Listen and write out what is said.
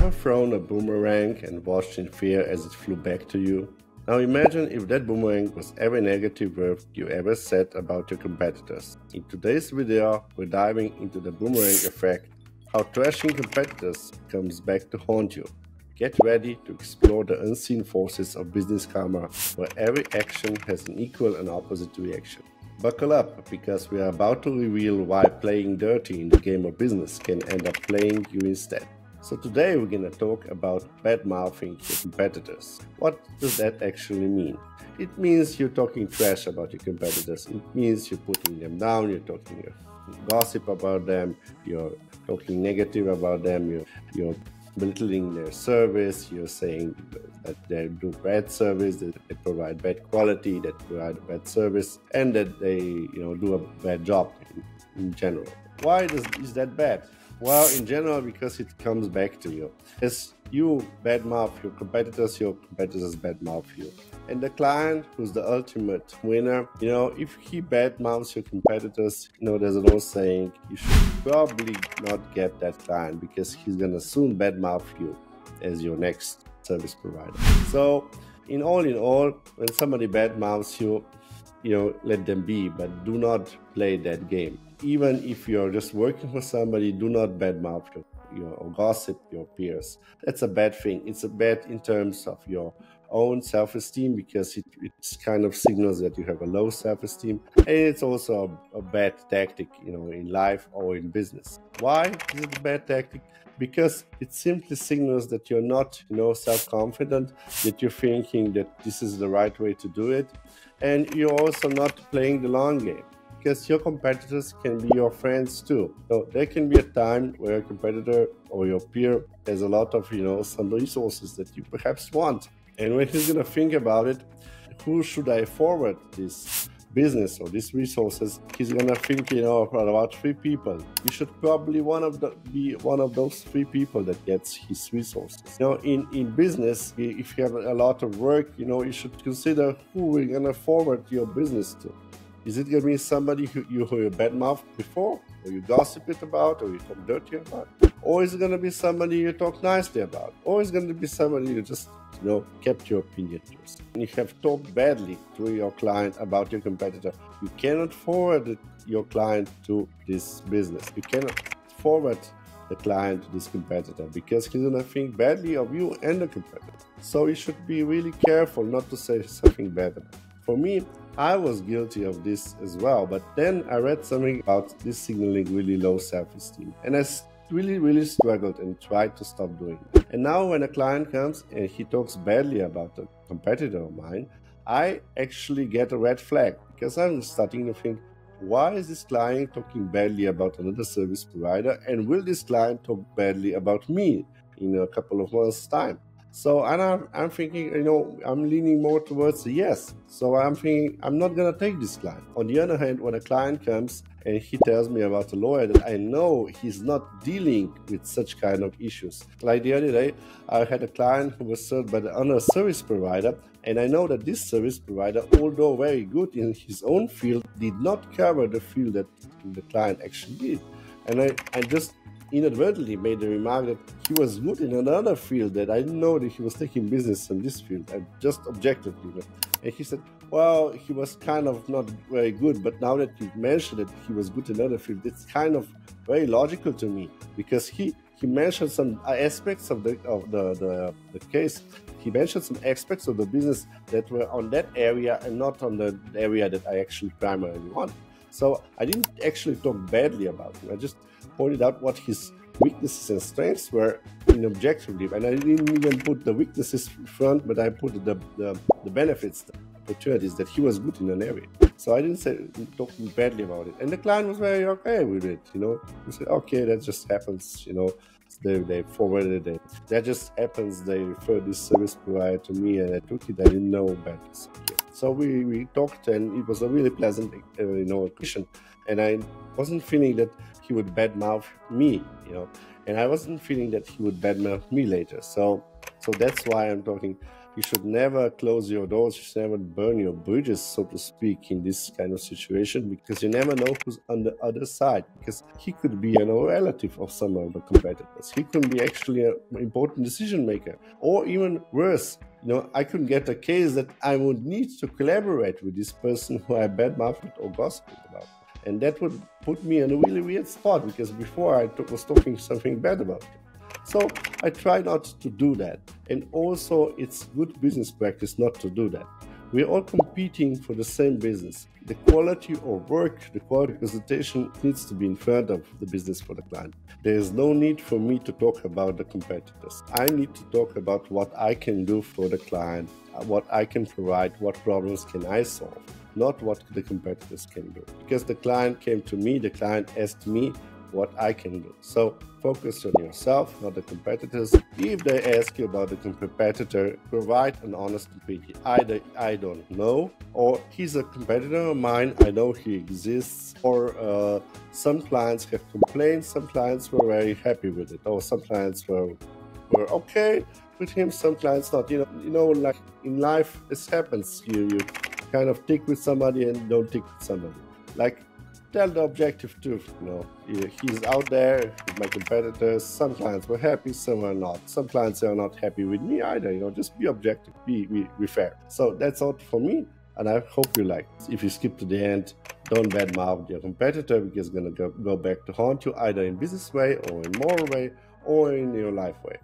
Ever thrown a boomerang and watched in fear as it flew back to you? Now imagine if that boomerang was every negative word you ever said about your competitors. In today's video, we're diving into the boomerang effect, how trashing competitors comes back to haunt you. Get ready to explore the unseen forces of business karma, where every action has an equal and opposite reaction. Buckle up, because we are about to reveal why playing dirty in the game of business can end up playing you instead. So today we're going to talk about bad-mouthing your competitors. What does that actually mean? It means you're talking trash about your competitors. It means you're putting them down, you're talking gossip about them, you're talking negative about them, you're belittling their service, you're saying that they do bad service, that they provide bad quality, that provide bad service, and that they do a bad job in general. Why is that bad? Well, in general, because it comes back to you. As you badmouth your competitors badmouth you. And the client, who's the ultimate winner, if he badmouths your competitors, there's an old saying, you should probably not get that client because he's gonna soon badmouth you as your next service provider. So, in all, when somebody badmouths you, let them be, but do not play that game. Even if you're just working for somebody, do not badmouth or gossip your peers. That's a bad thing. It's a bad in terms of your own self-esteem, because it kind of signals that you have a low self-esteem, and it's also a bad tactic, in life or in business. Why is it a bad tactic? Because it simply signals that you're not, self-confident, that you're thinking that this is the right way to do it, and you're also not playing the long game. Because your competitors can be your friends too. So there can be a time where a competitor or your peer has a lot of, some resources that you perhaps want. And when he's going to think about it, who should I forward this business or these resources? He's going to think, about three people. You should probably be one of those three people that gets his resources. In business, if you have a lot of work, you should consider who you're going to forward your business to. Is it going to be somebody who you badmouthed before, or you gossip it about, or you talk dirty about? Or is it going to be somebody you talk nicely about? Or is it going to be somebody you just, kept your opinion to yourself? And you have talked badly to your client about your competitor, you cannot forward your client to this business. You cannot forward the client to this competitor, because he's going to think badly of you and the competitor. So you should be really careful not to say something bad about it. For me, I was guilty of this as well, but then I read something about this signaling really low self-esteem, and I really struggled and tried to stop doing it. And now when a client comes and he talks badly about a competitor of mine, I actually get a red flag, because I'm starting to think, why is this client talking badly about another service provider, and will this client talk badly about me in a couple of months' time? So I'm thinking, I'm leaning more towards the yes. So I'm thinking, I'm not going to take this client. On the other hand, when a client comes and he tells me about a lawyer that I know he's not dealing with such kind of issues. Like the other day, I had a client who was served by another service provider, and I know that this service provider, although very good in his own field, did not cover the field that the client actually did. And I just inadvertently made the remark that he was good in another field that I didn't know that he was taking business in this field. I just objectively. And he said, well, he was kind of not very good, but now that you mentioned that he was good in another field, it's kind of very logical to me, because he mentioned some aspects of the case. He mentioned some aspects of the business that were on that area and not on the area that I actually primarily want. So I didn't actually talk badly about him. I just pointed out what his weaknesses and strengths were in objectively, and I didn't even put the weaknesses front, but I put the benefits, the opportunities that he was good in an area. So I didn't talk badly about it, and the client was very okay with it. He said, okay, that just happens. They forwarded it. That just happens. They referred this service provider to me, and I took it. I didn't know about this. So we talked, and it was a really pleasant, occasion. And I wasn't feeling that he would badmouth me, and I wasn't feeling that he would badmouth me later. So that's why I'm talking. You should never close your doors, you should never burn your bridges, so to speak, in this kind of situation, because you never know who's on the other side, because he could be a relative of some of the competitors. He could be actually an important decision maker, or even worse, I could get a case that I would need to collaborate with this person who I badmouthed or gossiped about. And that would put me in a really weird spot, because before I was talking something bad about him. So I try not to do that. And also, it's good business practice not to do that. We're all competing for the same business. The quality of work, the quality of presentation needs to be in front of the business for the client. There is no need for me to talk about the competitors. I need to talk about what I can do for the client, what I can provide, what problems can I solve, not what the competitors can do. Because the client came to me, the client asked me what I can do. So focus on yourself, not the competitors. If they ask you about the competitor, provide an honest opinion. Either I don't know, or he's a competitor of mine, I know he exists, or some clients have complained, some clients were very happy with it, or some clients were okay with him, some clients not. Like in life, this happens. You kind of tick with somebody and don't tick with somebody. Like, tell the objective truth. He's out there with my competitors. Some clients were happy, some are not. Some clients are not happy with me either. Just be objective, be fair. So that's all for me, and I hope you like it. If you skip to the end, don't badmouth your competitor, because it's gonna go back to haunt you, either in business way, or in moral way, or in your life way.